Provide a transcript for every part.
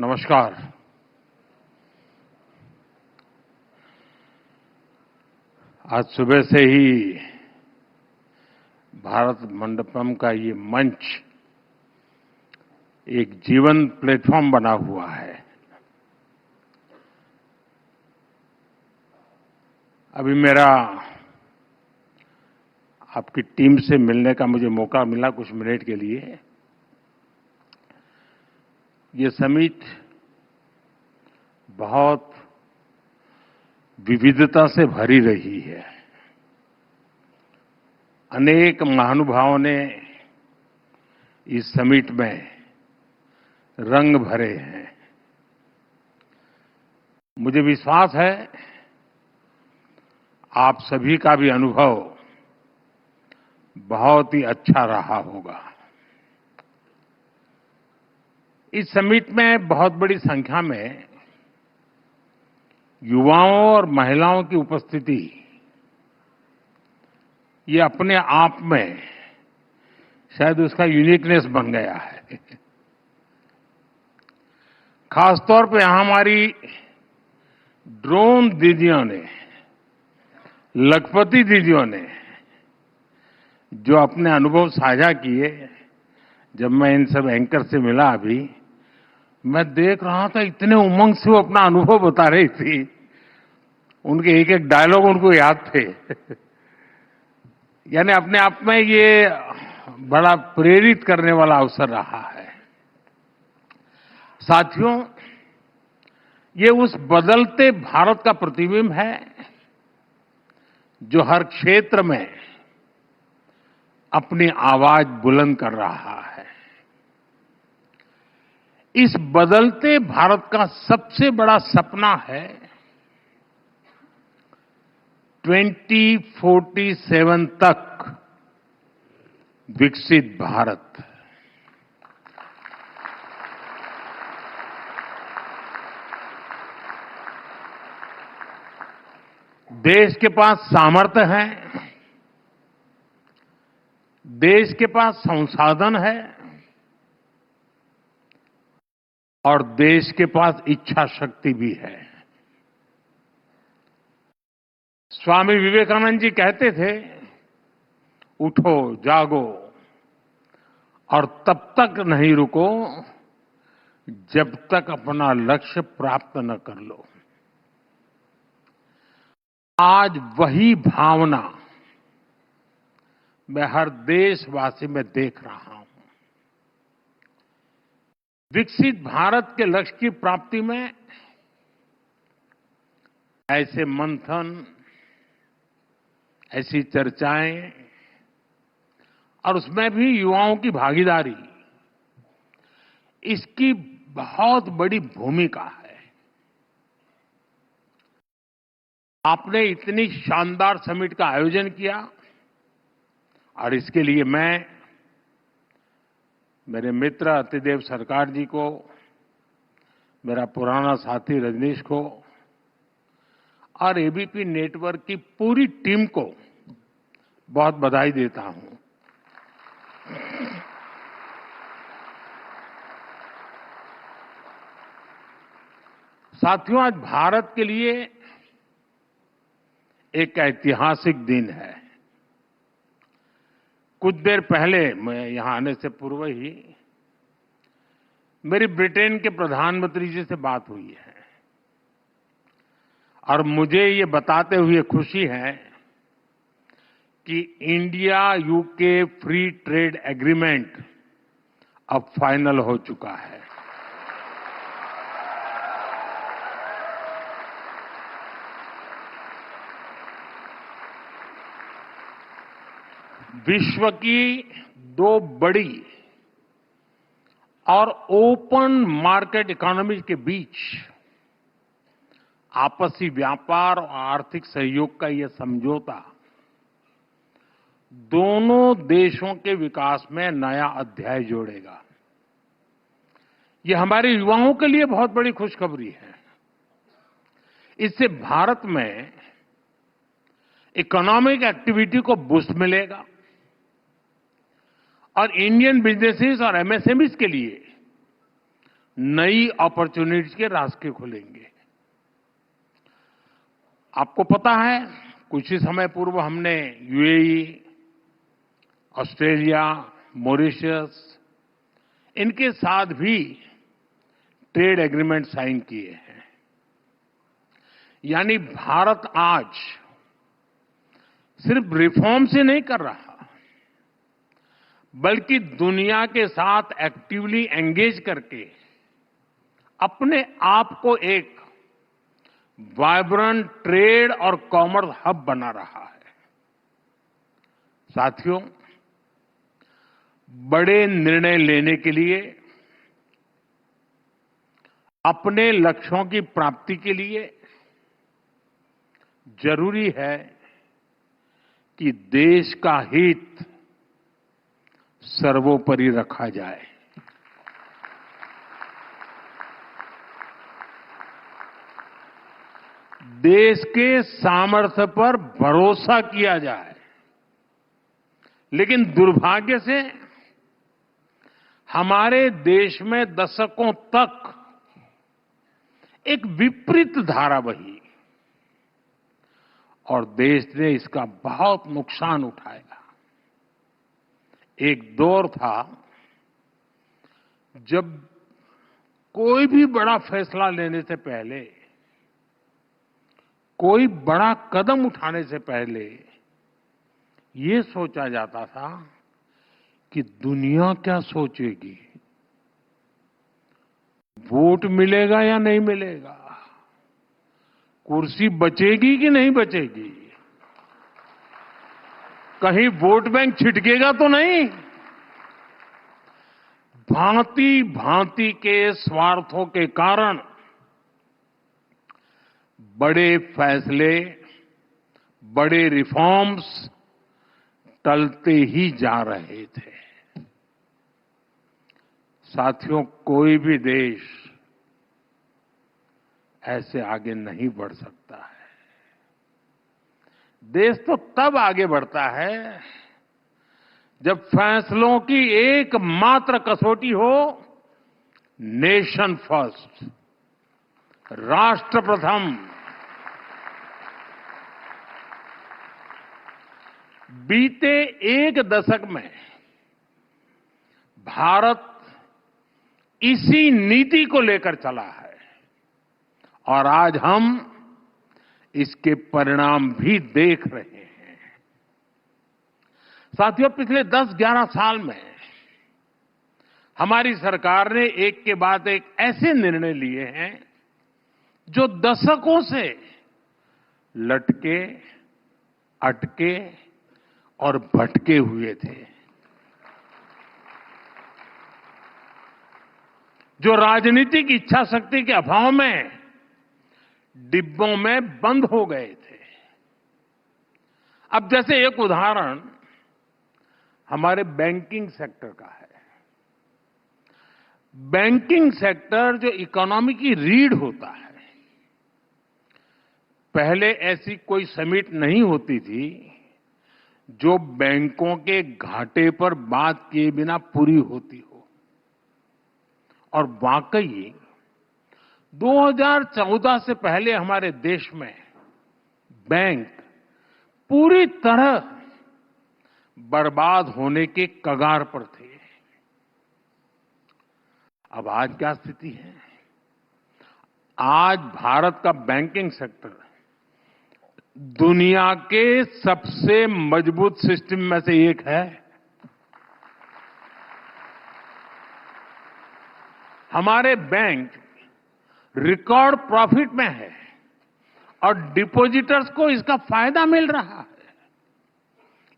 नमस्कार। आज सुबह से ही भारत मंडपम का ये मंच एक जीवंत प्लेटफॉर्म बना हुआ है। अभी मेरा आपकी टीम से मिलने का मुझे मौका मिला कुछ मिनट के लिए। ये समिट बहुत विविधता से भरी रही है। अनेक महानुभावों ने इस समिट में रंग भरे हैं। मुझे विश्वास है आप सभी का भी अनुभव बहुत ही अच्छा रहा होगा। इस समिट में बहुत बड़ी संख्या में युवाओं और महिलाओं की उपस्थिति ये अपने आप में शायद उसका यूनिकनेस बन गया है। खासतौर पे हमारी ड्रोन दीदियों ने, लखपति दीदियों ने जो अपने अनुभव साझा किए, जब मैं इन सब एंकर से मिला अभी, मैं देख रहा था इतने उमंग से वो अपना अनुभव बता रही थी। उनके एक एक डायलॉग उनको याद थे। यानी अपने आप में ये बड़ा प्रेरित करने वाला अवसर रहा है। साथियों, ये उस बदलते भारत का प्रतिबिंब है जो हर क्षेत्र में अपनी आवाज बुलंद कर रहा है। इस बदलते भारत का सबसे बड़ा सपना है 2047 तक विकसित भारत। देश के पास सामर्थ्य है, देश के पास संसाधन है और देश के पास इच्छा शक्ति भी है। स्वामी विवेकानंद जी कहते थे, उठो, जागो और तब तक नहीं रुको जब तक अपना लक्ष्य प्राप्त न कर लो। आज वही भावना मैं हर देशवासी में देख रहा हूं। विकसित भारत के लक्ष्य की प्राप्ति में ऐसे मंथन, ऐसी चर्चाएं और उसमें भी युवाओं की भागीदारी, इसकी बहुत बड़ी भूमिका है। आपने इतनी शानदार समिट का आयोजन किया और इसके लिए मैं मेरे मित्र अतिदेव सरकार जी को, मेरा पुराना साथी रजनीश को और एबीपी नेटवर्क की पूरी टीम को बहुत बधाई देता हूं। साथियों, आज भारत के लिए एक ऐतिहासिक दिन है। कुछ देर पहले, मैं यहां आने से पूर्व ही मेरी ब्रिटेन के प्रधानमंत्री जी से बात हुई है और मुझे ये बताते हुए खुशी है कि India UK free trade agreement अब फाइनल हो चुका है। विश्व की दो बड़ी और ओपन मार्केट इकोनॉमी के बीच आपसी व्यापार और आर्थिक सहयोग का यह समझौता दोनों देशों के विकास में नया अध्याय जोड़ेगा। यह हमारे युवाओं के लिए बहुत बड़ी खुशखबरी है। इससे भारत में इकोनॉमिक एक्टिविटी को बूस्ट मिलेगा और इंडियन बिजनेसेस और एमएसएमईज के लिए नई अपॉर्चुनिटीज के रास्ते खुलेंगे। आपको पता है, कुछ ही समय पूर्व हमने यूएई, ऑस्ट्रेलिया, मॉरिशस इनके साथ भी ट्रेड एग्रीमेंट साइन किए हैं। यानी भारत आज सिर्फ रिफॉर्म से नहीं कर रहा, बल्कि दुनिया के साथ एक्टिवली एंगेज करके अपने आप को एक वाइब्रेंट ट्रेड और कॉमर्स हब बना रहा है। साथियों, बड़े निर्णय लेने के लिए, अपने लक्ष्यों की प्राप्ति के लिए जरूरी है कि देश का हित सर्वोपरि रखा जाए। देश के सामर्थ्य पर भरोसा किया जाए। लेकिन दुर्भाग्य से हमारे देश में दशकों तक एक विपरीत धारा बही और देश ने इसका बहुत नुकसान उठाया। एक दौर था जब कोई भी बड़ा फैसला लेने से पहले, कोई बड़ा कदम उठाने से पहले ये सोचा जाता था कि दुनिया क्या सोचेगी, वोट मिलेगा या नहीं मिलेगा, कुर्सी बचेगी कि नहीं बचेगी, कहीं वोट बैंक छिटकेगा तो नहीं। भांति भांति के स्वार्थों के कारण बड़े फैसले, बड़े रिफॉर्म्स टलते ही जा रहे थे। साथियों, कोई भी देश ऐसे आगे नहीं बढ़ सकता है। देश तो तब आगे बढ़ता है जब फैसलों की एकमात्र कसौटी हो नेशन फर्स्ट, राष्ट्र प्रथम। बीते एक दशक में भारत इसी नीति को लेकर चला है और आज हम इसके परिणाम भी देख रहे हैं। साथियों, पिछले 10-11 साल में हमारी सरकार ने एक के बाद एक ऐसे निर्णय लिए हैं जो दशकों से लटके, अटके और भटके हुए थे, जो राजनीतिक इच्छा शक्ति के अभाव में डिब्बों में बंद हो गए थे। अब जैसे एक उदाहरण हमारे बैंकिंग सेक्टर का है। बैंकिंग सेक्टर जो इकोनॉमी की रीढ़ होता है, पहले ऐसी कोई समिट नहीं होती थी जो बैंकों के घाटे पर बात किए बिना पूरी होती हो। और वाकई 2014 से पहले हमारे देश में बैंक पूरी तरह बर्बाद होने के कगार पर थे। अब आज क्या स्थिति है? आज भारत का बैंकिंग सेक्टर दुनिया के सबसे मजबूत सिस्टम में से एक है। हमारे बैंक रिकॉर्ड प्रॉफिट में है और डिपॉजिटर्स को इसका फायदा मिल रहा है।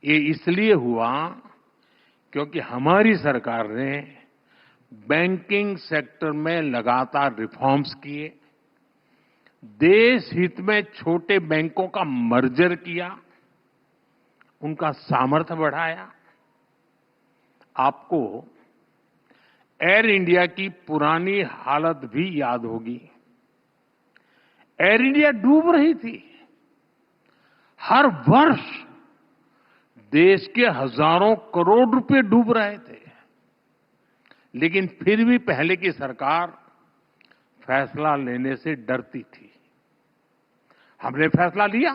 ये इसलिए हुआ क्योंकि हमारी सरकार ने बैंकिंग सेक्टर में लगातार रिफॉर्म्स किए, देश हित में छोटे बैंकों का मर्जर किया, उनका सामर्थ्य बढ़ाया। आपको एयर इंडिया की पुरानी हालत भी याद होगी। एयर इंडिया डूब रही थी। हर वर्ष देश के हजारों करोड़ रुपए डूब रहे थे, लेकिन फिर भी पहले की सरकार फैसला लेने से डरती थी। हमने फैसला लिया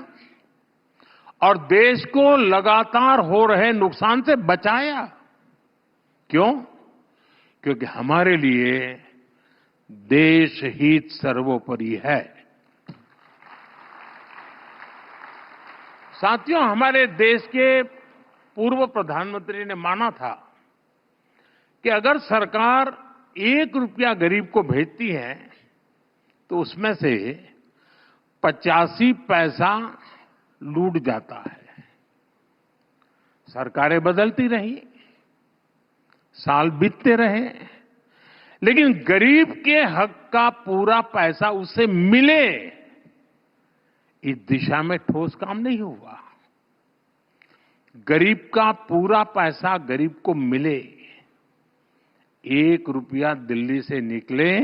और देश को लगातार हो रहे नुकसान से बचाया। क्यों? क्योंकि हमारे लिए देश हित सर्वोपरि है। साथियों, हमारे देश के पूर्व प्रधानमंत्री ने माना था कि अगर सरकार 1 रुपया गरीब को भेजती है तो उसमें से 85 पैसा लूट जाता है। सरकारें बदलती रही, साल बीतते रहे, लेकिन गरीब के हक का पूरा पैसा उसे मिले, इस दिशा में ठोस काम नहीं हुआ। गरीब का पूरा पैसा गरीब को मिले, 1 रुपया दिल्ली से निकले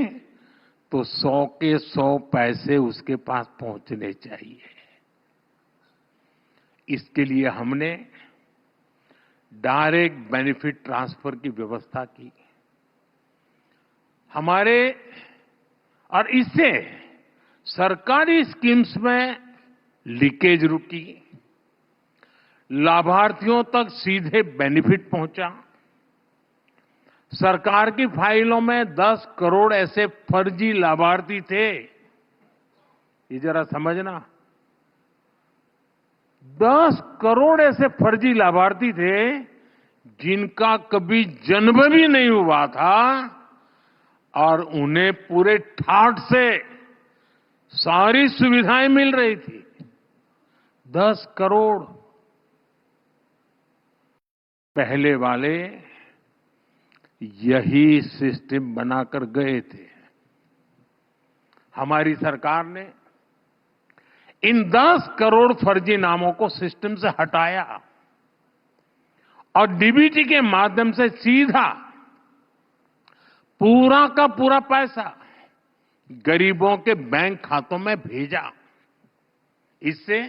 तो 100 के 100 पैसे उसके पास पहुंचने चाहिए। इसके लिए हमने डायरेक्ट बेनिफिट ट्रांसफर की व्यवस्था की। और इससे सरकारी स्कीम्स में लीकेज रुकी, लाभार्थियों तक सीधे बेनिफिट पहुंचा। सरकार की फाइलों में 10 करोड़ ऐसे फर्जी लाभार्थी थे, ये जरा समझना। 10 करोड़ ऐसे फर्जी लाभार्थी थे जिनका कभी जन्म भी नहीं हुआ था और उन्हें पूरे ठाठ से सारी सुविधाएं मिल रही थी। 10 करोड़। पहले वाले यही सिस्टम बनाकर गए थे। हमारी सरकार ने इन 10 करोड़ फर्जी नामों को सिस्टम से हटाया और डीबीटी के माध्यम से सीधा पूरा का पूरा पैसा गरीबों के बैंक खातों में भेजा। इससे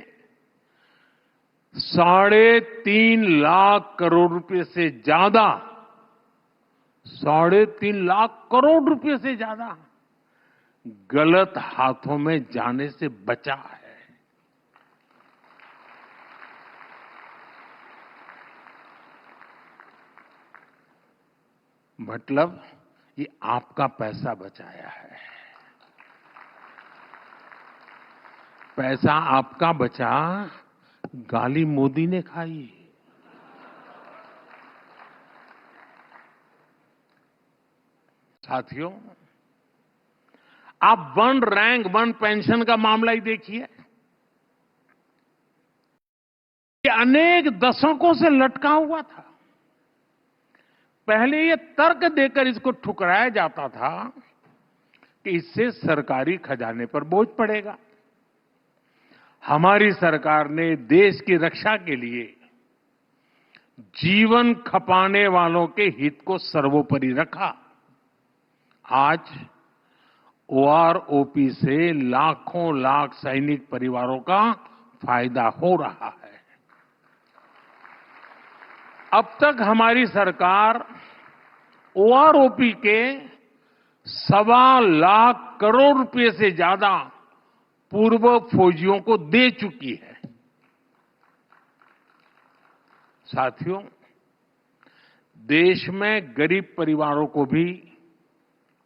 3.5 लाख करोड़ रुपए से ज्यादा 3.5 लाख करोड़ रुपए से ज्यादा गलत हाथों में जाने से बचा है। मतलब ये आपका पैसा बचाया है। पैसा आपका बचा, गाली मोदी ने खाई। साथियों, आप 1 रैंक 1 पेंशन का मामला ही देखिए। ये अनेक दशकों से लटका हुआ था। पहले ये तर्क देकर इसको ठुकराया जाता था कि इससे सरकारी खजाने पर बोझ पड़ेगा। हमारी सरकार ने देश की रक्षा के लिए जीवन खपाने वालों के हित को सर्वोपरि रखा। आज ओआरओपी से लाखों लाख सैनिक परिवारों का फायदा हो रहा है। अब तक हमारी सरकार ओआरओपी के 1.25 लाख करोड़ रुपए से ज्यादा पूर्व फौजियों को दे चुकी है। साथियों, देश में गरीब परिवारों को भी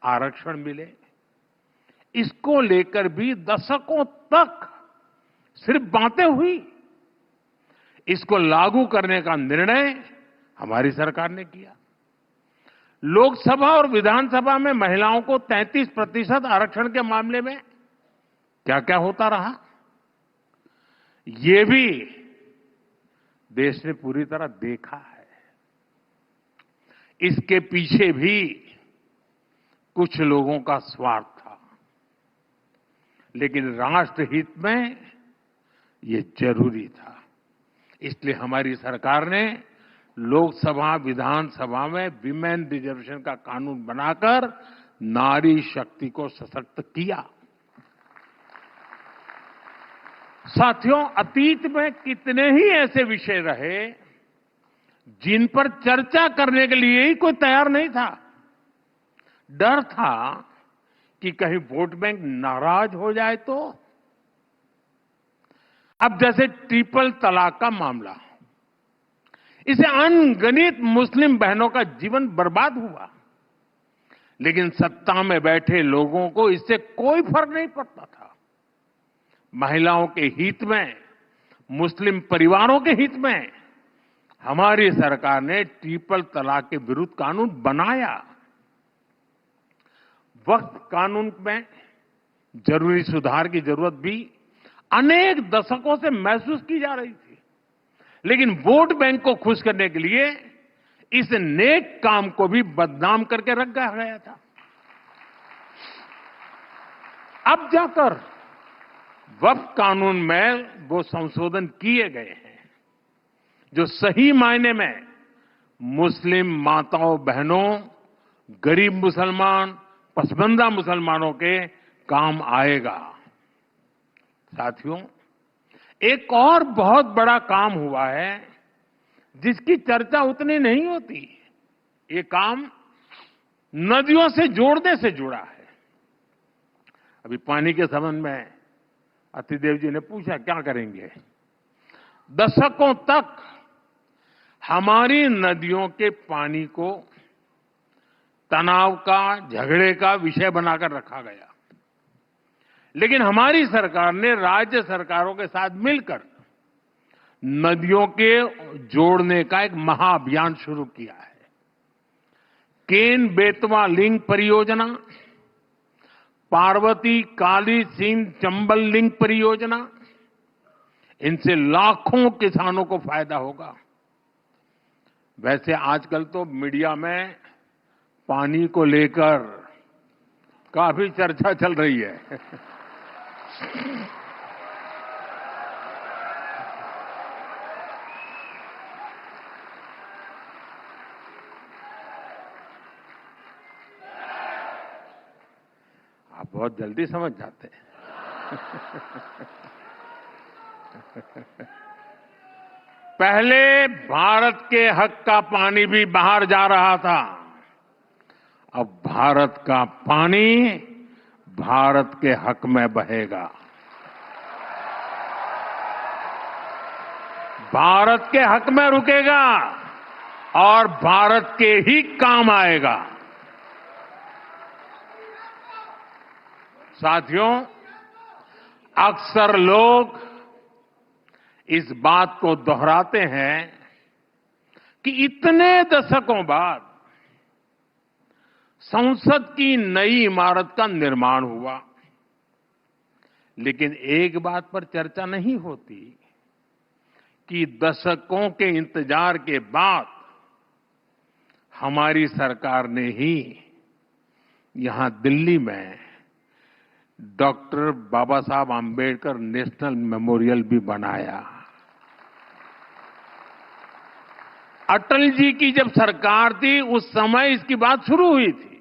आरक्षण मिले, इसको लेकर भी दशकों तक सिर्फ बातें हुई। इसको लागू करने का निर्णय हमारी सरकार ने किया। लोकसभा और विधानसभा में महिलाओं को 33% आरक्षण के मामले में क्या क्या होता रहा, ये भी देश ने पूरी तरह देखा है। इसके पीछे भी कुछ लोगों का स्वार्थ था, लेकिन राष्ट्रहित में ये जरूरी था। इसलिए हमारी सरकार ने लोकसभा विधानसभा में विमेन रिजर्वेशन का कानून बनाकर नारी शक्ति को सशक्त किया। साथियों, अतीत में कितने ही ऐसे विषय रहे जिन पर चर्चा करने के लिए ही कोई तैयार नहीं था। डर था कि कहीं वोट बैंक नाराज हो जाए तो। अब जैसे ट्रिपल तलाक का मामला, इसे अनगिनत मुस्लिम बहनों का जीवन बर्बाद हुआ, लेकिन सत्ता में बैठे लोगों को इससे कोई फर्क नहीं पड़ता था। महिलाओं के हित में, मुस्लिम परिवारों के हित में हमारी सरकार ने ट्रिपल तलाक के विरुद्ध कानून बनाया। वक्फ कानून में जरूरी सुधार की जरूरत भी अनेक दशकों से महसूस की जा रही थी, लेकिन वोट बैंक को खुश करने के लिए इस नेक काम को भी बदनाम करके रख गया था। अब जाकर वक्फ कानून में वो संशोधन किए गए हैं जो सही मायने में मुस्लिम माताओं बहनों, गरीब मुसलमान, पसमानदा मुसलमानों के काम आएगा। साथियों, एक और बहुत बड़ा काम हुआ है जिसकी चर्चा उतनी नहीं होती। ये काम नदियों से जोड़ने से जुड़ा है। अभी पानी के संबंध में अतिदेव जी ने पूछा क्या करेंगे। दशकों तक हमारी नदियों के पानी को तनाव का, झगड़े का विषय बनाकर रखा गया, लेकिन हमारी सरकार ने राज्य सरकारों के साथ मिलकर नदियों के जोड़ने का एक महाअभियान शुरू किया है। केन बेतवा लिंक परियोजना, पार्वती काली सिंध चंबल लिंक परियोजना, इनसे लाखों किसानों को फायदा होगा। वैसे आजकल तो मीडिया में पानी को लेकर काफी चर्चा चल रही है। आप बहुत जल्दी समझ जाते हैं। पहले भारत के हक का पानी भी बाहर जा रहा था, अब भारत का पानी भारत के हक में बहेगा। भारत के हक में रुकेगा और भारत के ही काम आएगा। साथियों, अक्सर लोग इस बात को दोहराते हैं कि इतने दशकों बाद संसद की नई इमारत का निर्माण हुआ, लेकिन एक बात पर चर्चा नहीं होती कि दशकों के इंतजार के बाद हमारी सरकार ने ही यहां दिल्ली में डॉक्टर बाबा साहब आम्बेडकर नेशनल मेमोरियल भी बनाया। अटल जी की जब सरकार थी उस समय इसकी बात शुरू हुई थी,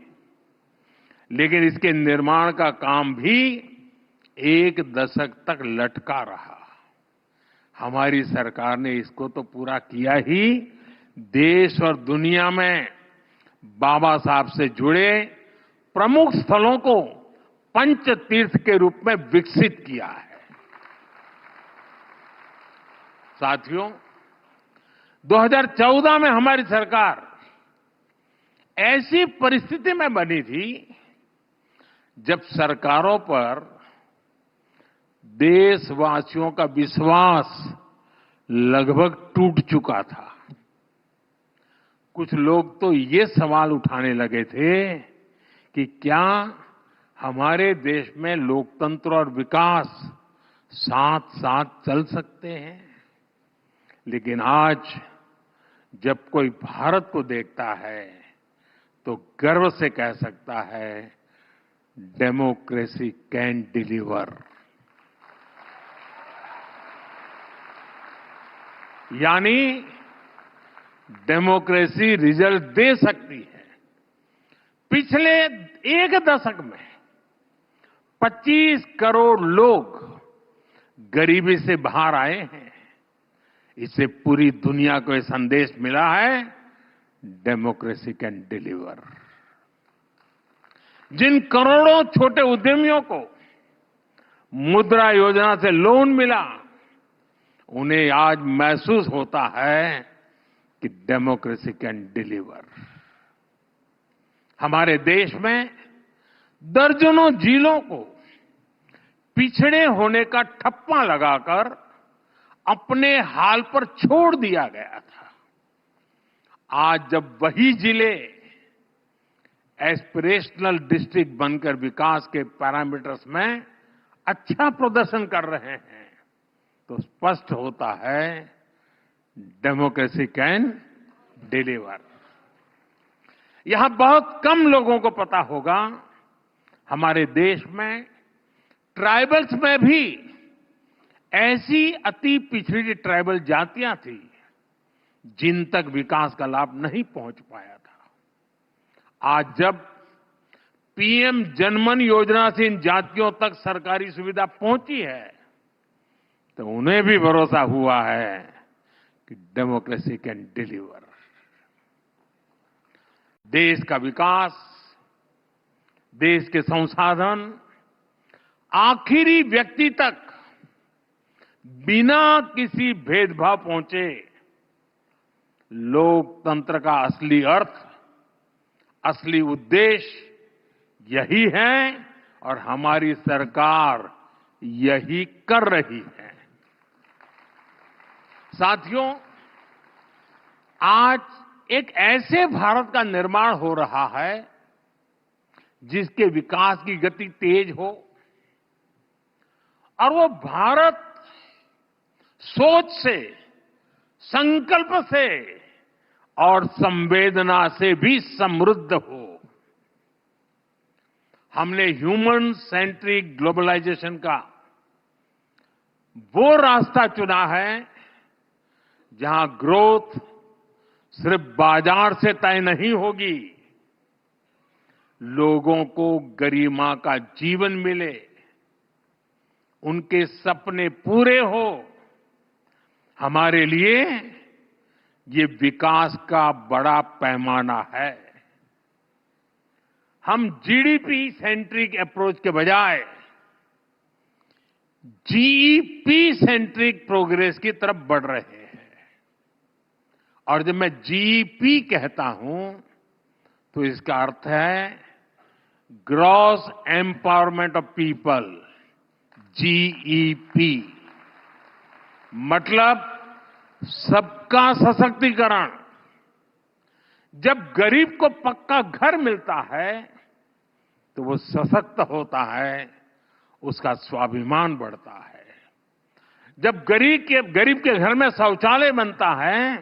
लेकिन इसके निर्माण का काम भी एक दशक तक लटका रहा। हमारी सरकार ने इसको तो पूरा किया ही, देश और दुनिया में बाबा साहब से जुड़े प्रमुख स्थलों को पंच तीर्थ के रूप में विकसित किया है। साथियों, 2014 में हमारी सरकार ऐसी परिस्थिति में बनी थी जब सरकारों पर देशवासियों का विश्वास लगभग टूट चुका था। कुछ लोग तो ये सवाल उठाने लगे थे कि क्या हमारे देश में लोकतंत्र और विकास साथ साथ चल सकते हैं। लेकिन आज जब कोई भारत को देखता है तो गर्व से कह सकता है, डेमोक्रेसी कैन डिलीवर। यानी डेमोक्रेसी रिजल्ट दे सकती है। पिछले एक दशक में 25 करोड़ लोग गरीबी से बाहर आए हैं। इससे पूरी दुनिया को यह संदेश मिला है, डेमोक्रेसी कैन डिलीवर। जिन करोड़ों छोटे उद्यमियों को मुद्रा योजना से लोन मिला, उन्हें आज महसूस होता है कि डेमोक्रेसी कैन डिलीवर। हमारे देश में दर्जनों जिलों को पिछड़े होने का ठप्पा लगाकर अपने हाल पर छोड़ दिया गया था। आज जब वही जिले एस्पिरेशनल डिस्ट्रिक्ट बनकर विकास के पैरामीटर्स में अच्छा प्रदर्शन कर रहे हैं, तो स्पष्ट होता है डेमोक्रेसी कैन डिलीवर। यहां बहुत कम लोगों को पता होगा, हमारे देश में ट्राइबल्स में भी ऐसी अति पिछड़ी ट्राइबल जातियां थी जिन तक विकास का लाभ नहीं पहुंच पाया था। आज जब पीएम जनमन योजना से इन जातियों तक सरकारी सुविधा पहुंची है, तो उन्हें भी भरोसा हुआ है कि डेमोक्रेसी कैन डिलीवर। देश का विकास, देश के संसाधन आखिरी व्यक्ति तक बिना किसी भेदभाव पहुंचे, लोकतंत्र का असली अर्थ, असली उद्देश्य यही है और हमारी सरकार यही कर रही है। साथियों, आज एक ऐसे भारत का निर्माण हो रहा है जिसके विकास की गति तेज हो, और वो भारत सोच से, संकल्प से और संवेदना से भी समृद्ध हो। हमने ह्यूमन सेंट्रिक ग्लोबलाइजेशन का वो रास्ता चुना है जहां ग्रोथ सिर्फ बाजार से तय नहीं होगी, लोगों को गरिमा का जीवन मिले, उनके सपने पूरे हो। हमारे लिए ये विकास का बड़ा पैमाना है। हम जीडीपी सेंट्रिक अप्रोच के बजाय जीईपी सेंट्रिक प्रोग्रेस की तरफ बढ़ रहे हैं। और जब मैं जीईपी कहता हूं तो इसका अर्थ है gross empowerment of people, GEP मतलब सबका सशक्तिकरण। जब गरीब को पक्का घर मिलता है तो वो सशक्त होता है, उसका स्वाभिमान बढ़ता है। जब गरीब के घर में शौचालय बनता है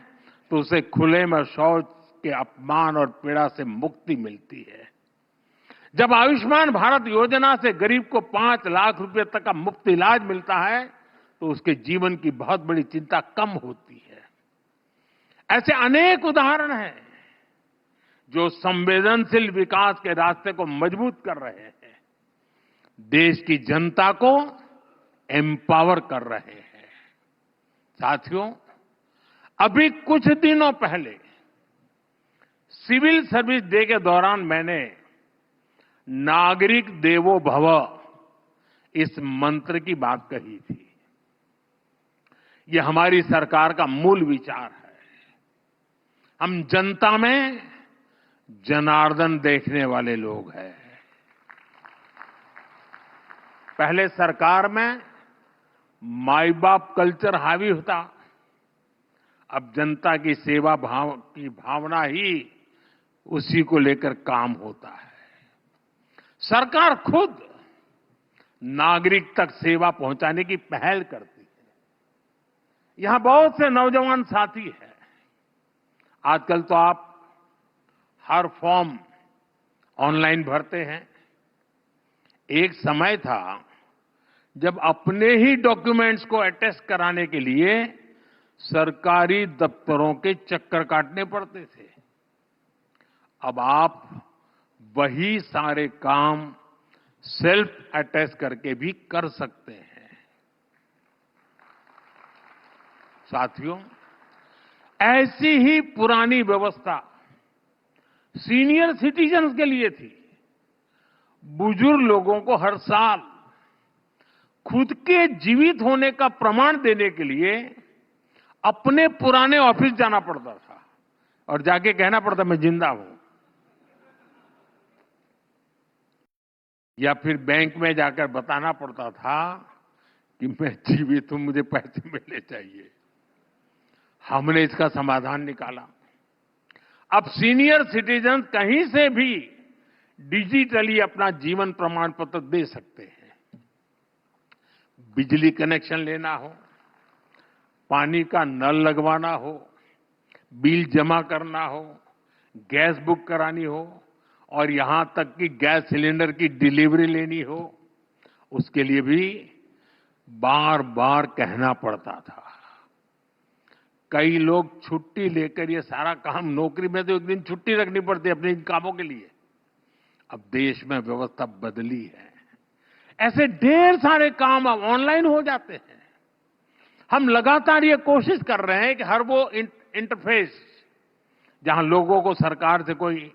तो उसे खुले में शौच के अपमान और पीड़ा से मुक्ति मिलती है। जब आयुष्मान भारत योजना से गरीब को 5 लाख रुपए तक का मुफ्त इलाज मिलता है तो उसके जीवन की बहुत बड़ी चिंता कम होती है। ऐसे अनेक उदाहरण हैं जो संवेदनशील विकास के रास्ते को मजबूत कर रहे हैं, देश की जनता को एम्पावर कर रहे हैं। साथियों, अभी कुछ दिनों पहले सिविल सर्विस डे के दौरान मैंने नागरिक देवो भव इस मंत्र की बात कही थी। यह हमारी सरकार का मूल विचार है। हम जनता में जनार्दन देखने वाले लोग हैं। पहले सरकार में माई बाप कल्चर हावी होता, अब जनता की सेवा की भावना ही उसी को लेकर काम होता है। सरकार खुद नागरिक तक सेवा पहुंचाने की पहल करती है। यहां बहुत से नौजवान साथी हैं। आजकल तो आप हर फॉर्म ऑनलाइन भरते हैं। एक समय था जब अपने ही डॉक्यूमेंट्स को अटेस्ट कराने के लिए सरकारी दफ्तरों के चक्कर काटने पड़ते थे। अब आप वही सारे काम सेल्फ अटेस्ट करके भी कर सकते हैं। साथियों, ऐसी ही पुरानी व्यवस्था सीनियर सिटीजन्स के लिए थी। बुजुर्ग लोगों को हर साल खुद के जीवित होने का प्रमाण देने के लिए अपने पुराने ऑफिस जाना पड़ता था और जाके कहना पड़ता मैं जिंदा हूं, या फिर बैंक में जाकर बताना पड़ता था कि मैं जीवित हूं, मुझे पैसे मिलने चाहिए। हमने इसका समाधान निकाला। अब सीनियर सिटीजन कहीं से भी डिजिटली अपना जीवन प्रमाण पत्र दे सकते हैं। बिजली कनेक्शन लेना हो, पानी का नल लगवाना हो, बिल जमा करना हो, गैस बुक करानी हो और यहां तक कि गैस सिलेंडर की डिलीवरी लेनी हो, उसके लिए भी बार बार कहना पड़ता था। कई लोग छुट्टी लेकर ये सारा काम, नौकरी में तो एक दिन छुट्टी रखनी पड़ती है अपने इन कामों के लिए। अब देश में व्यवस्था बदली है, ऐसे ढेर सारे काम अब ऑनलाइन हो जाते हैं। हम लगातार ये कोशिश कर रहे हैं कि हर वो इंटरफेस जहां लोगों को सरकार से कोई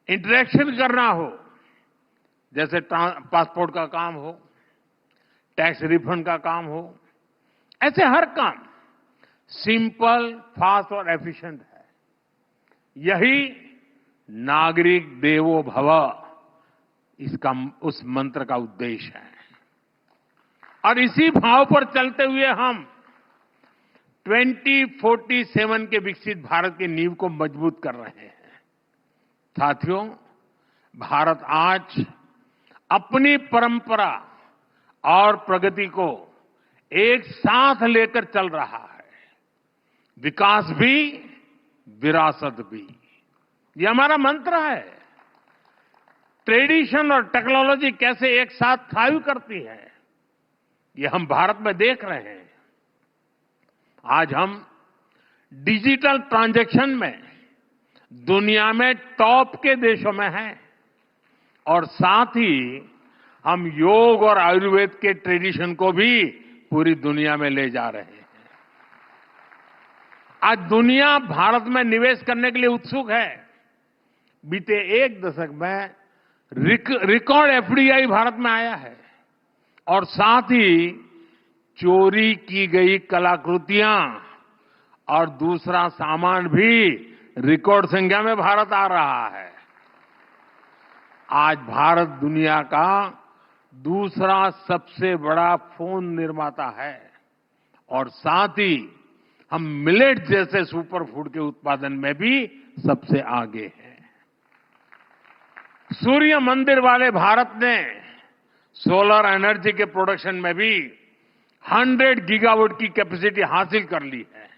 इंटरेक्शन करना हो, जैसे पासपोर्ट का काम हो, टैक्स रिफंड का काम हो, ऐसे हर काम सिंपल, फास्ट और एफिशिएंट है। यही नागरिक देवो भव, इसका, उस मंत्र का उद्देश्य है। और इसी भाव पर चलते हुए हम 2047 के विकसित भारत की नींव को मजबूत कर रहे हैं। साथियों, भारत आज अपनी परंपरा और प्रगति को एक साथ लेकर चल रहा है। विकास भी, विरासत भी, ये हमारा मंत्र है। ट्रेडिशन और टेक्नोलॉजी कैसे एक साथ थ्राइव करती है, ये हम भारत में देख रहे हैं। आज हम डिजिटल ट्रांजैक्शन में दुनिया में टॉप के देशों में हैं और साथ ही हम योग और आयुर्वेद के ट्रेडिशन को भी पूरी दुनिया में ले जा रहे हैं। आज दुनिया भारत में निवेश करने के लिए उत्सुक है। बीते एक दशक में रिकॉर्ड एफडीआई भारत में आया है और साथ ही चोरी की गई कलाकृतियां और दूसरा सामान भी रिकॉर्ड संख्या में भारत आ रहा है। आज भारत दुनिया का दूसरा सबसे बड़ा फोन निर्माता है और साथ ही हम मिलेट जैसे सुपर फूड के उत्पादन में भी सबसे आगे हैं। सूर्य मंदिर वाले भारत ने सोलर एनर्जी के प्रोडक्शन में भी 100 गीगावाट की कैपेसिटी हासिल कर ली है।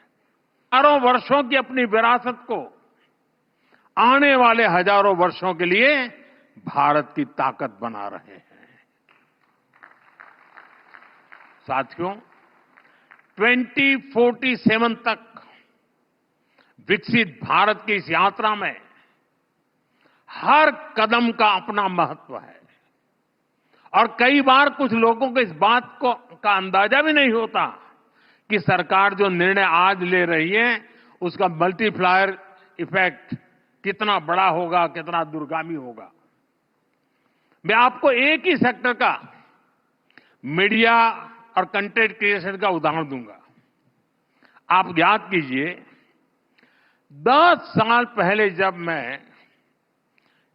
हजारों वर्षों की अपनी विरासत को आने वाले हजारों वर्षों के लिए भारत की ताकत बना रहे हैं। साथियों, 2047 तक विकसित भारत की इस यात्रा में हर कदम का अपना महत्व है और कई बार कुछ लोगों को इस बात का अंदाजा भी नहीं होता कि सरकार जो निर्णय आज ले रही है उसका मल्टीप्लायर इफेक्ट कितना बड़ा होगा, कितना दूरगामी होगा। मैं आपको एक ही सेक्टर का, मीडिया और कंटेंट क्रिएशन का उदाहरण दूंगा। आप याद कीजिए, 10 साल पहले जब मैं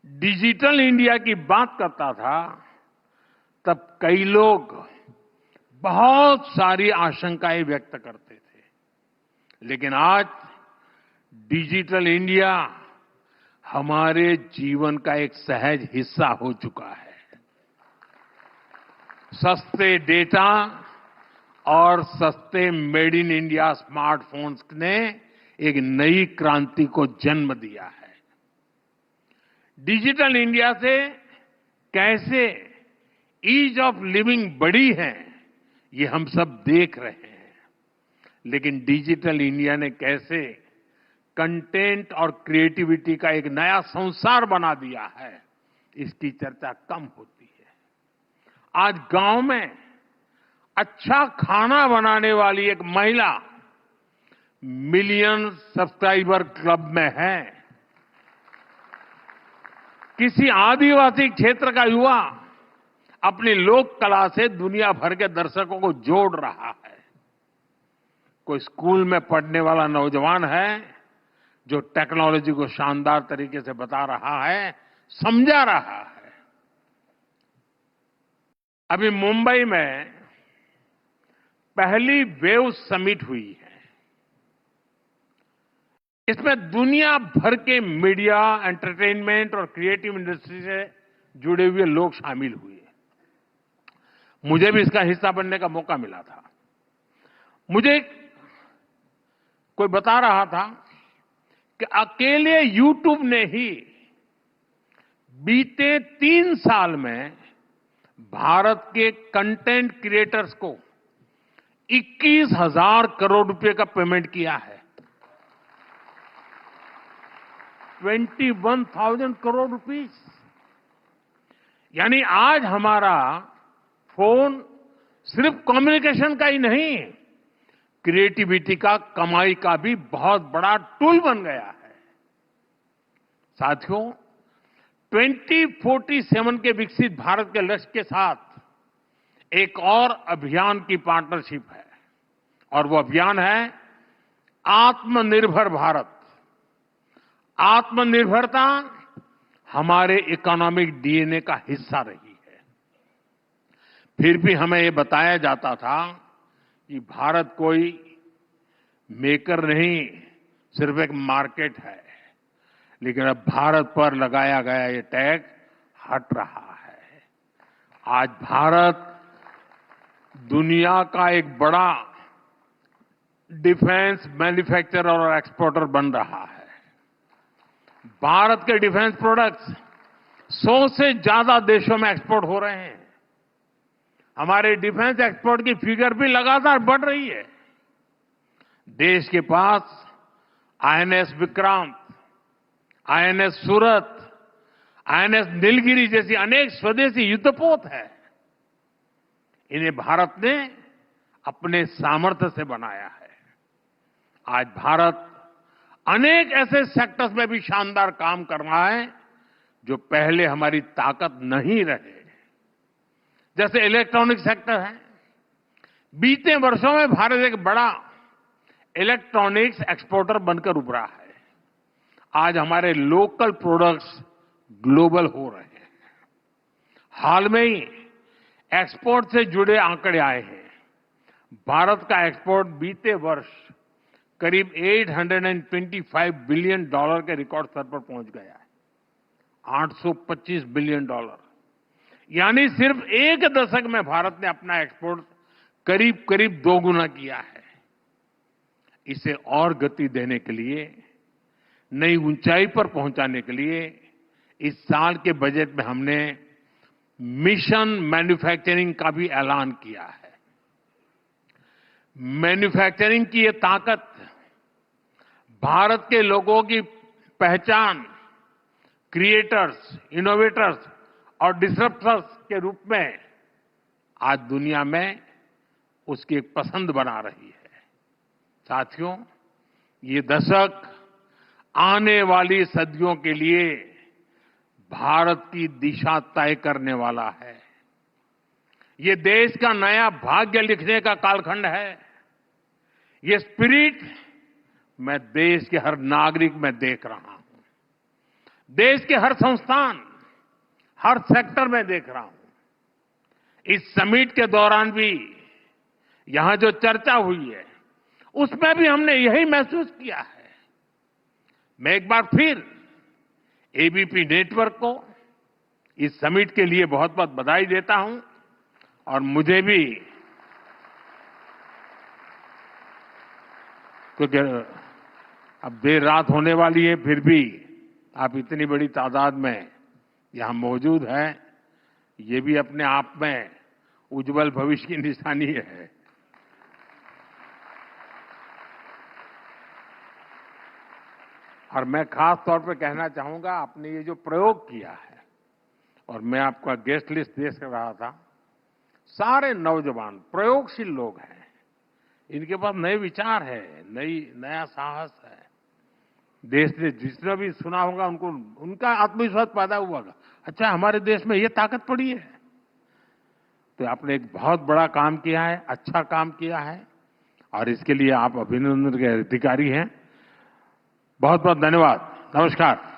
डिजिटल इंडिया की बात करता था तब कई लोग बहुत सारी आशंकाएं व्यक्त करते थे, लेकिन आज डिजिटल इंडिया हमारे जीवन का एक सहज हिस्सा हो चुका है। सस्ते डेटा और सस्ते मेड इन इंडिया स्मार्टफोन्स ने एक नई क्रांति को जन्म दिया है। डिजिटल इंडिया से कैसे ईज ऑफ लिविंग बढ़ी है, ये हम सब देख रहे हैं, लेकिन डिजिटल इंडिया ने कैसे कंटेंट और क्रिएटिविटी का एक नया संसार बना दिया है, इसकी चर्चा कम होती है। आज गांव में अच्छा खाना बनाने वाली एक महिला मिलियन सब्सक्राइबर क्लब में है। किसी आदिवासी क्षेत्र का युवा अपनी लोक कला से दुनिया भर के दर्शकों को जोड़ रहा है। कोई स्कूल में पढ़ने वाला नौजवान है जो टेक्नोलॉजी को शानदार तरीके से बता रहा है, समझा रहा है। अभी मुंबई में पहली वेव समिट हुई है। इसमें दुनिया भर के मीडिया, एंटरटेनमेंट और क्रिएटिव इंडस्ट्री से जुड़े हुए लोग शामिल हुए। मुझे भी इसका हिस्सा बनने का मौका मिला था। मुझे कोई बता रहा था कि अकेले YouTube ने ही बीते 3 साल में भारत के कंटेंट क्रिएटर्स को 21,000 करोड़ रुपए का पेमेंट किया है। 21,000 करोड़ रुपीस। यानी आज हमारा फोन सिर्फ कम्युनिकेशन का ही नहीं, क्रिएटिविटी का, कमाई का भी बहुत बड़ा टूल बन गया है। साथियों, 2047 के विकसित भारत के लक्ष्य के साथ एक और अभियान की पार्टनरशिप है और वो अभियान है आत्मनिर्भर भारत। आत्मनिर्भरता हमारे इकोनॉमिक डीएनए का हिस्सा रही है। फिर भी हमें ये बताया जाता था कि भारत कोई मेकर नहीं, सिर्फ एक मार्केट है। लेकिन अब भारत पर लगाया गया ये टैग हट रहा है। आज भारत दुनिया का एक बड़ा डिफेंस मैन्युफैक्चरर और एक्सपोर्टर बन रहा है। भारत के डिफेंस प्रोडक्ट्स 100 से ज्यादा देशों में एक्सपोर्ट हो रहे हैं। हमारे डिफेंस एक्सपोर्ट की फिगर भी लगातार बढ़ रही है। देश के पास आईएनएस विक्रांत, आईएनएस सूरत, आईएनएस नीलगिरी जैसी अनेक स्वदेशी युद्धपोत है। इन्हें भारत ने अपने सामर्थ्य से बनाया है। आज भारत अनेक ऐसे सेक्टर्स में भी शानदार काम कर रहा है जो पहले हमारी ताकत नहीं रहे। जैसे इलेक्ट्रॉनिक सेक्टर है। बीते वर्षों में भारत एक बड़ा इलेक्ट्रॉनिक्स एक्सपोर्टर बनकर उभरा है। आज हमारे लोकल प्रोडक्ट्स ग्लोबल हो रहे हैं। हाल में ही एक्सपोर्ट से जुड़े आंकड़े आए हैं। भारत का एक्सपोर्ट बीते वर्ष करीब $825 बिलियन के रिकॉर्ड स्तर पर पहुंच गया है। $825 बिलियन। यानी सिर्फ एक दशक में भारत ने अपना एक्सपोर्ट करीब करीब 2 गुना किया है। इसे और गति देने के लिए, नई ऊंचाई पर पहुंचाने के लिए इस साल के बजट में हमने मिशन मैन्युफैक्चरिंग का भी ऐलान किया है। मैन्युफैक्चरिंग की ये ताकत भारत के लोगों की पहचान, क्रिएटर्स, इनोवेटर्स और डिसरप्टर्स के रूप में आज दुनिया में उसकी एक पसंद बना रही है। साथियों, ये दशक आने वाली सदियों के लिए भारत की दिशा तय करने वाला है। ये देश का नया भाग्य लिखने का कालखंड है। ये स्पिरिट मैं देश के हर नागरिक में देख रहा हूं। देश के हर संस्थान, हर सेक्टर में देख रहा हूं। इस समिट के दौरान भी यहां जो चर्चा हुई है, उसमें भी हमने यही महसूस किया है। मैं एक बार फिर एबीपी नेटवर्क को इस समिट के लिए बहुत बहुत बधाई देता हूं और मुझे भी, क्योंकि अब देर रात होने वाली है, फिर भी आप इतनी बड़ी तादाद में यहां मौजूद हैं, ये भी अपने आप में उज्जवल भविष्य की निशानी है। और मैं खास तौर पर कहना चाहूंगा, आपने ये जो प्रयोग किया है, और मैं आपका गेस्ट लिस्ट देख रहा था, सारे नौजवान प्रयोगशील लोग हैं। इनके पास नए विचार है, नया साहस है। देश ने जिसने भी सुना होगा उनको उनका आत्मविश्वास पैदा हुआ होगा, अच्छा हमारे देश में ये ताकत पड़ी है। तो आपने एक बहुत बड़ा काम किया है, अच्छा काम किया है और इसके लिए आप अभिनंदन के अधिकारी हैं। बहुत बहुत धन्यवाद। नमस्कार।